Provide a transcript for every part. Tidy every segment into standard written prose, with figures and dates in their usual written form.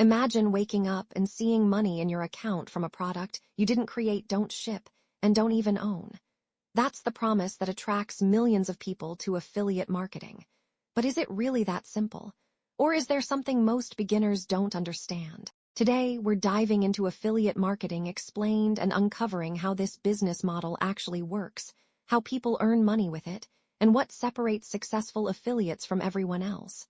Imagine waking up and seeing money in your account from a product you didn't create, don't ship, and don't even own. That's the promise that attracts millions of people to affiliate marketing. But is it really that simple? Or is there something most beginners don't understand? Today, we're diving into affiliate marketing explained and uncovering how this business model actually works, how people earn money with it, and what separates successful affiliates from everyone else.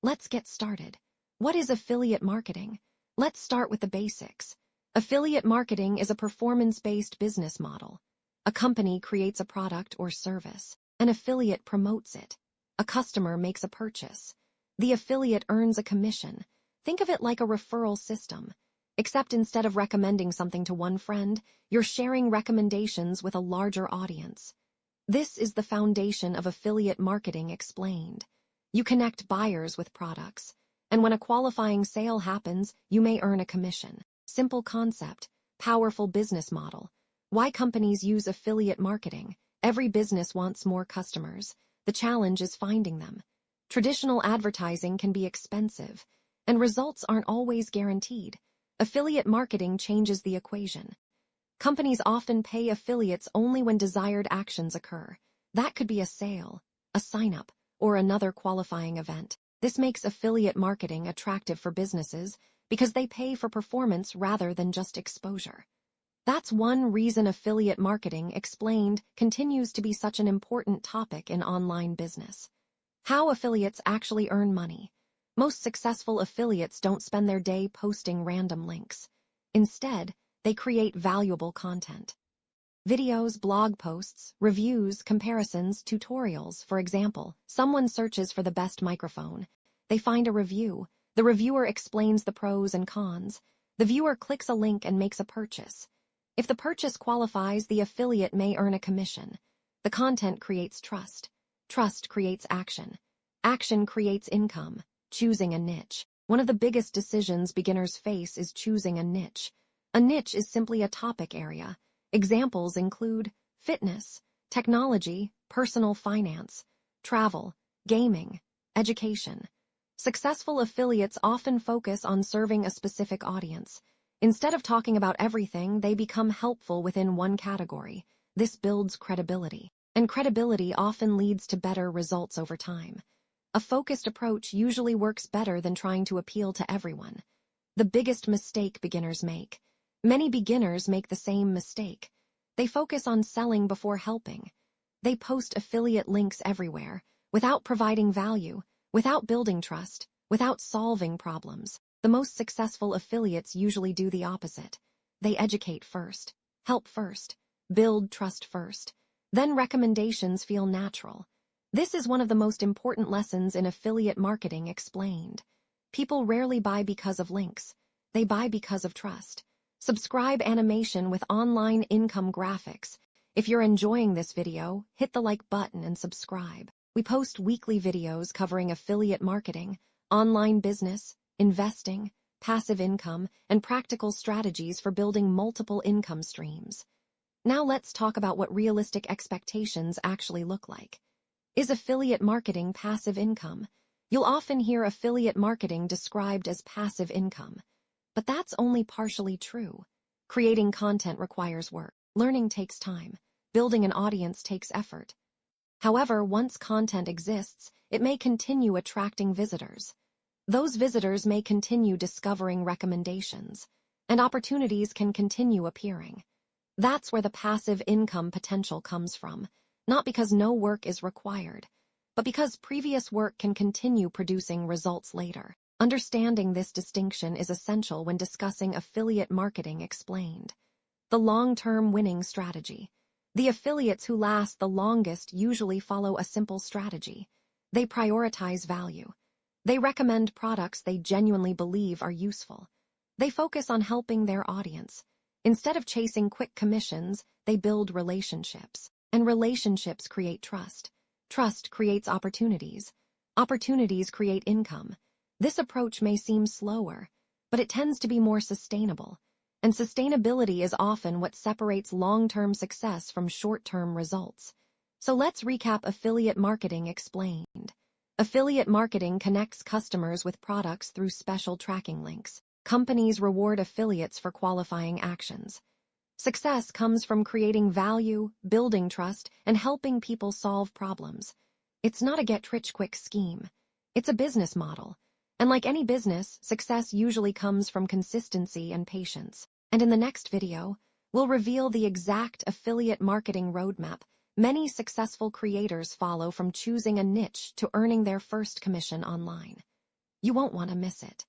Let's get started. What is affiliate marketing? Let's start with the basics. Affiliate marketing is a performance-based business model. A company creates a product or service. An affiliate promotes it. A customer makes a purchase. The affiliate earns a commission. Think of it like a referral system. Except instead of recommending something to one friend, you're sharing recommendations with a larger audience. This is the foundation of affiliate marketing explained. You connect buyers with products, and when a qualifying sale happens, you may earn a commission. Simple concept, powerful business model. Why companies use affiliate marketing? Every business wants more customers. The challenge is finding them. Traditional advertising can be expensive, and results aren't always guaranteed. Affiliate marketing changes the equation. Companies often pay affiliates only when desired actions occur. That could be a sale, a sign-up, or another qualifying event. This makes affiliate marketing attractive for businesses because they pay for performance rather than just exposure. That's one reason affiliate marketing explained continues to be such an important topic in online business. How affiliates actually earn money. Most successful affiliates don't spend their day posting random links. Instead, they create valuable content. Videos, blog posts, reviews, comparisons, tutorials. For example, someone searches for the best microphone. They find a review. The reviewer explains the pros and cons. The viewer clicks a link and makes a purchase. If the purchase qualifies, the affiliate may earn a commission. The content creates trust. Trust creates action. Action creates income. Choosing a niche. One of the biggest decisions beginners face is choosing a niche. A niche is simply a topic area. Examples include fitness, technology, personal finance, travel, gaming, education. Successful affiliates often focus on serving a specific audience. Instead of talking about everything, they become helpful within one category. This builds credibility, and credibility often leads to better results over time. A focused approach usually works better than trying to appeal to everyone. The biggest mistake beginners make. Many beginners make the same mistake. They focus on selling before helping. They post affiliate links everywhere, without providing value, without building trust, without solving problems. The most successful affiliates usually do the opposite. They educate first, help first, build trust first. Then recommendations feel natural. This is one of the most important lessons in affiliate marketing explained. People rarely buy because of links. They buy because of trust. Subscribe animation with online income graphics. If you're enjoying this video, hit the like button and subscribe. We post weekly videos covering affiliate marketing, online business, investing, passive income, and practical strategies for building multiple income streams. Now let's talk about what realistic expectations actually look like. Is affiliate marketing passive income? You'll often hear affiliate marketing described as passive income. But that's only partially true. Creating content requires work. Learning takes time. Building an audience takes effort. However, once content exists, it may continue attracting visitors. Those visitors may continue discovering recommendations, and opportunities can continue appearing. That's where the passive income potential comes from, not because no work is required, but because previous work can continue producing results later. Understanding this distinction is essential when discussing affiliate marketing explained. The long-term winning strategy. The affiliates who last the longest usually follow a simple strategy. They prioritize value. They recommend products they genuinely believe are useful. They focus on helping their audience. Instead of chasing quick commissions, they build relationships. And relationships create trust. Trust creates opportunities. Opportunities create income. This approach may seem slower, but it tends to be more sustainable. And sustainability is often what separates long-term success from short-term results. So let's recap affiliate marketing explained. Affiliate marketing connects customers with products through special tracking links. Companies reward affiliates for qualifying actions. Success comes from creating value, building trust, and helping people solve problems. It's not a get-rich-quick scheme. It's a business model. And like any business, success usually comes from consistency and patience. And in the next video, we'll reveal the exact affiliate marketing roadmap many successful creators follow from choosing a niche to earning their first commission online. You won't want to miss it.